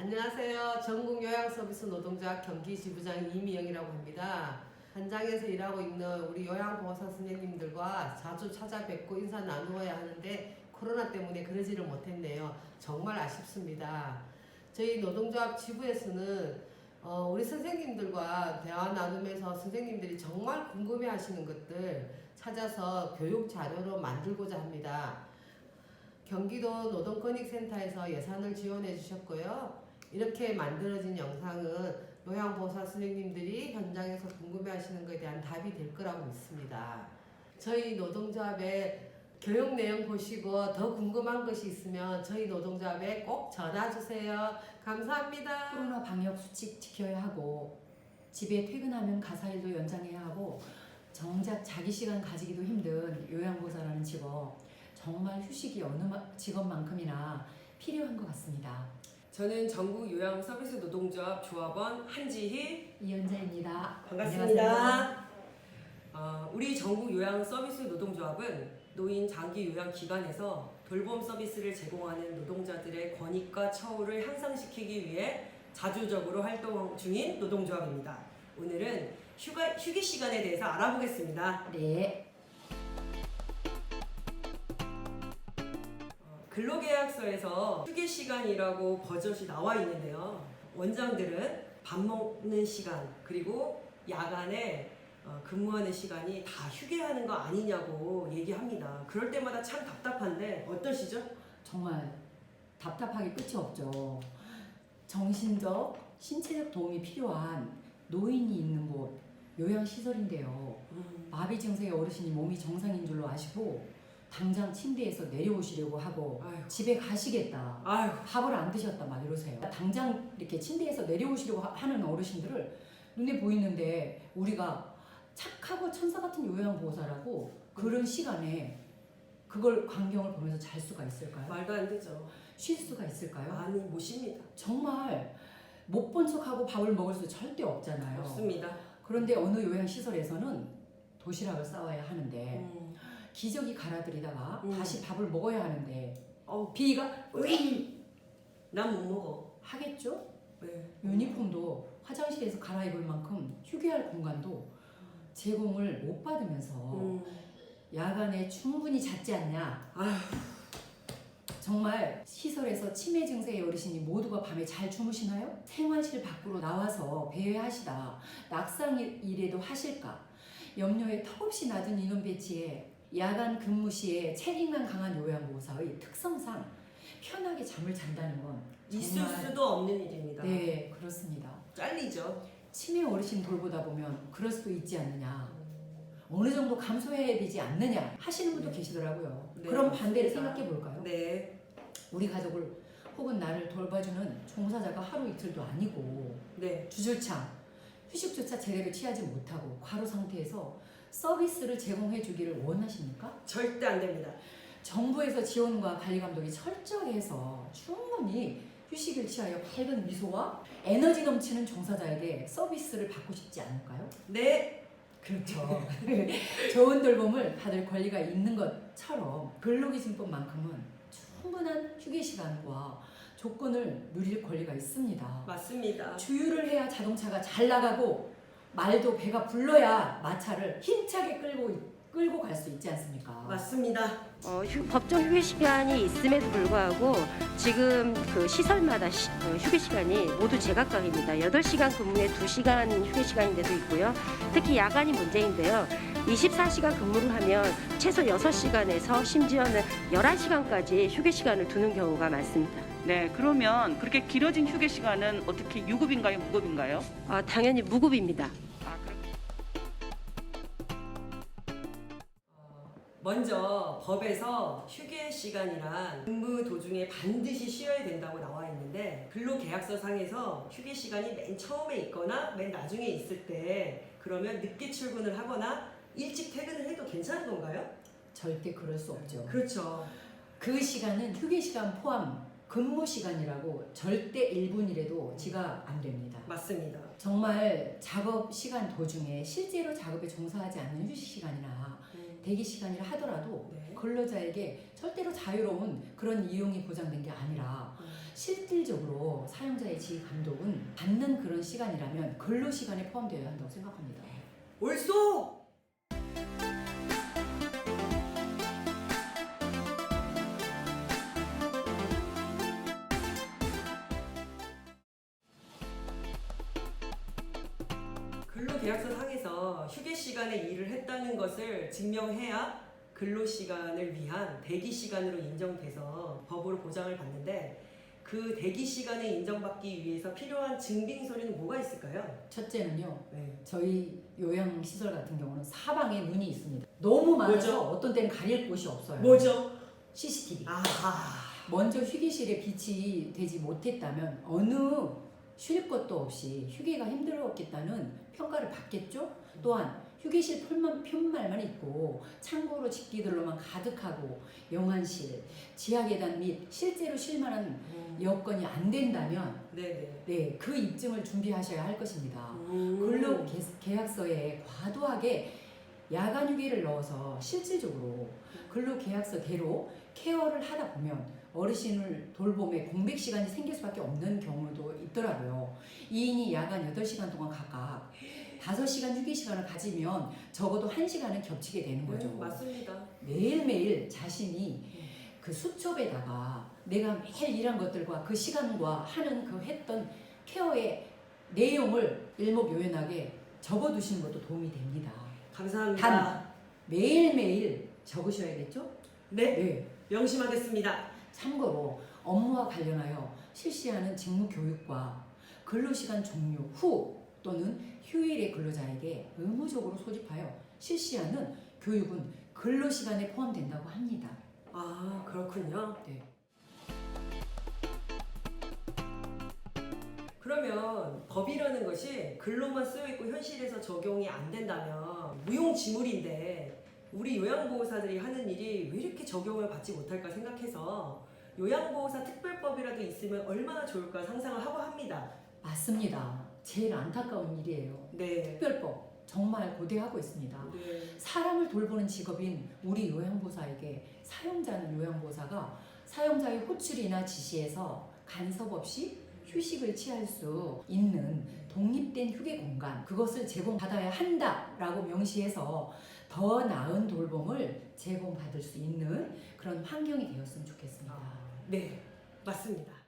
안녕하세요. 전국 요양서비스 노동자 경기지부장 이미영이라고 합니다. 현장에서 일하고 있는 우리 요양보호사 선생님들과 자주 찾아뵙고 인사 나누어야 하는데 코로나 때문에 그러지를 못했네요. 정말 아쉽습니다. 저희 노동조합 지부에서는 우리 선생님들과 대화 나누면서 선생님들이 정말 궁금해하시는 것들 찾아서 교육 자료로 만들고자 합니다. 경기도 노동권익센터에서 예산을 지원해 주셨고요. 이렇게 만들어진 영상은 요양보호사 선생님들이 현장에서 궁금해하시는 것에 대한 답이 될 거라고 믿습니다. 저희 노동조합의 교육 내용 보시고 더 궁금한 것이 있으면 저희 노동조합에 꼭 전화 주세요. 감사합니다. 코로나 방역 수칙 지켜야 하고 집에 퇴근하면 가사일도 연장해야 하고 정작 자기 시간 가지기도 힘든 요양보호사라는 직업, 정말 휴식이 어느 직업만큼이나 필요한 것 같습니다. 저는 전국 요양서비스 노동조합 조합원 한지희 이연자입니다. 반갑습니다. 우리 전국 요양서비스 노동조합은 노인 장기 요양기관에서 돌봄 서비스를 제공하는 노동자들의 권익과 처우를 향상시키기 위해 자주적으로 활동 중인 노동조합입니다. 오늘은 휴게 시간에 대해서 알아보겠습니다. 네. 근로계약서에서 휴게 시간이라고 버젓이 나와 있는데요. 원장들은 밥 먹는 시간 그리고 야간에 근무하는 시간이 다 휴게하는 거 아니냐고 얘기합니다. 그럴 때마다 참 답답한데 어떠시죠? 정말 답답하게 끝이 없죠. 정신적, 신체적 도움이 필요한 노인이 있는 곳, 요양시설인데요. 마비 증세의 어르신이 몸이 정상인 줄로 아시고 당장 침대에서 내려오시려고 하고 아이고. 집에 가시겠다. 아유, 밥을 안 드셨다 막 이러세요. 당장 이렇게 침대에서 내려오시려고 하는 어르신들을 눈에 보이는데 우리가 착하고 천사 같은 요양보호사라고 그런 시간에 그걸 광경을 보면서 잘 수가 있을까요? 말도 안 되죠. 쉴 수가 있을까요? 많이 못 쉽니다. 정말 못 본 척하고 밥을 먹을 수 절대 없잖아요. 없습니다. 그런데 어느 요양시설에서는 도시락을 싸와야 하는데 기저귀 갈아들이다가 다시 밥을 먹어야 하는데 비위가 난 못 먹어. 하겠죠? 네. 유니폼도 화장실에서 갈아입을 만큼 휴게할 공간도 제공을 못 받으면서 야간에 충분히 잤지 않냐. 아휴. 정말 시설에서 치매 증세의 어르신이 모두가 밤에 잘 주무시나요? 생활실 밖으로 나와서 배회하시다 낙상 일에도 하실까? 염려에 턱없이 낮은 인원 배치에 야간 근무 시에 책임감 강한 요양보호사의 특성상 편하게 잠을 잔다는 건 있을 정말 수도 없는 일입니다. 네, 그렇습니다. 잘리죠. 치매 어르신 돌보다 보면 그럴 수도 있지 않느냐. 어느 정도 감소해야 되지 않느냐 하시는 분도 계시더라고요. 네, 그럼 반대를 맞습니다. 생각해 볼까요? 네. 우리 가족을 혹은 나를 돌봐주는 종사자가 하루 이틀도 아니고 네. 주줄창 휴식조차 제대로 취하지 못하고 과로 상태에서 서비스를 제공해 주기를 원하십니까? 절대 안 됩니다. 정부에서 지원과 관리 감독이 철저하게 해서 충분히 휴식을 취하여 밝은 미소와 에너지 넘치는 종사자에게 서비스를 받고 싶지 않을까요? 네. 그렇죠. 좋은 돌봄을 받을 권리가 있는 것처럼 근로기준법만큼은 충분한 휴게 시간과 조건을 누릴 권리가 있습니다. 맞습니다. 주유를 해야 자동차가 잘 나가고 말도 배가 불러야 마차를 힘차게 끌고 갈 수 있지 않습니까? 맞습니다. 법정 휴게 시간이 있음에도 불구하고 지금 그 시설마다 휴게 시간이 모두 제각각입니다. 8시간 근무에 2시간 휴게 시간인 데도 있고요. 특히 야간이 문제인데요. 24시간 근무를 하면 최소 6시간에서 심지어는 11시간까지 휴게 시간을 두는 경우가 많습니다. 네, 그러면 그렇게 길어진 휴게 시간은 어떻게 유급인가요, 무급인가요? 당연히 무급입니다. 먼저 법에서 휴게 시간이란 근무 도중에 반드시 쉬어야 된다고 나와 있는데 근로계약서 상에서 휴게 시간이 맨 처음에 있거나 맨 나중에 있을 때 그러면 늦게 출근을 하거나 일찍 퇴근을 해도 괜찮은 건가요? 절대 그럴 수 없죠. 그렇죠. 그 시간은 휴게 시간 포함 근무 시간이라고 절대 1분이라도 지각 안 됩니다. 맞습니다. 정말 작업 시간 도중에 실제로 작업에 종사하지 않는 휴식 시간이나 대기 시간이라 하더라도 네. 근로자에게 절대로 자유로운 그런 이용이 보장된 게 아니라 실질적으로 사용자의 지휘 감독은 받는 그런 시간이라면 근로 시간에 포함되어야 한다고 생각합니다. 옳소! 근로계약서 상에서 휴게 시간에 일을 했다는 것을 증명해야 근로 시간을 위한 대기 시간으로 인정돼서 법으로 보장을 받는데 그 대기 시간을 인정받기 위해서 필요한 증빙서류는 뭐가 있을까요? 첫째는요. 네. 저희 요양시설 같은 경우는 사방에 문이 있습니다. 너무 많아서 뭐죠? 어떤 때는 가릴 곳이 없어요. 뭐죠? CCTV. 아하. 먼저 휴게실에 빛이 되지 못했다면 어느 쉴 것도 없이 휴게가 힘들었겠다는 평가를 받겠죠. 또한 휴게실 편말만 있고 창고로 집기들로만 가득하고 영안실, 지하계단 및 실제로 쉴 만한 여건이 안 된다면 네네. 네, 그 입증을 준비하셔야 할 것입니다. 음. 근로계약서에 과도하게 야간 휴게를 넣어서 실질적으로 근로계약서대로 케어를 하다 보면 어르신을 돌봄에 공백 시간이 생길 수밖에 없는 경우도 있더라고요. 2인이 야간 8시간 동안 각각 5시간 휴게 시간을 가지면 적어도 1시간은 겹치게 되는 거죠. 맞습니다. 매일매일 자신이 그 수첩에다가 내가 매일 일한 것들과 그 시간과 하는 그 했던 케어의 내용을 일목요연하게 적어두시는 것도 도움이 됩니다. 감사합니다. 단 매일매일 적으셔야겠죠? 네, 네. 명심하겠습니다. 참고로 업무와 관련하여 실시하는 직무 교육과 근로시간 종료 후 또는 휴일의 근로자에게 의무적으로 소집하여 실시하는 교육은 근로시간에 포함된다고 합니다. 아, 그렇군요. 네. 그러면 법이라는 것이 글로만 쓰여 있고 현실에서 적용이 안 된다면 무용지물인데 우리 요양보호사들이 하는 일이 왜 이렇게 적용을 받지 못할까 생각해서 요양보호사 특별법이라도 있으면 얼마나 좋을까 상상을 하고 합니다. 맞습니다. 제일 안타까운 일이에요. 네. 특별법 정말 고대하고 있습니다. 네. 사람을 돌보는 직업인 우리 요양보호사에게 사용자는 요양보호사가 사용자의 호출이나 지시에서 간섭 없이 휴식을 취할 수 있는 독립된 휴게 공간 그것을 제공받아야 한다라고 명시해서 더 나은 돌봄을 제공받을 수 있는 그런 환경이 되었으면 좋겠습니다. 네, 맞습니다.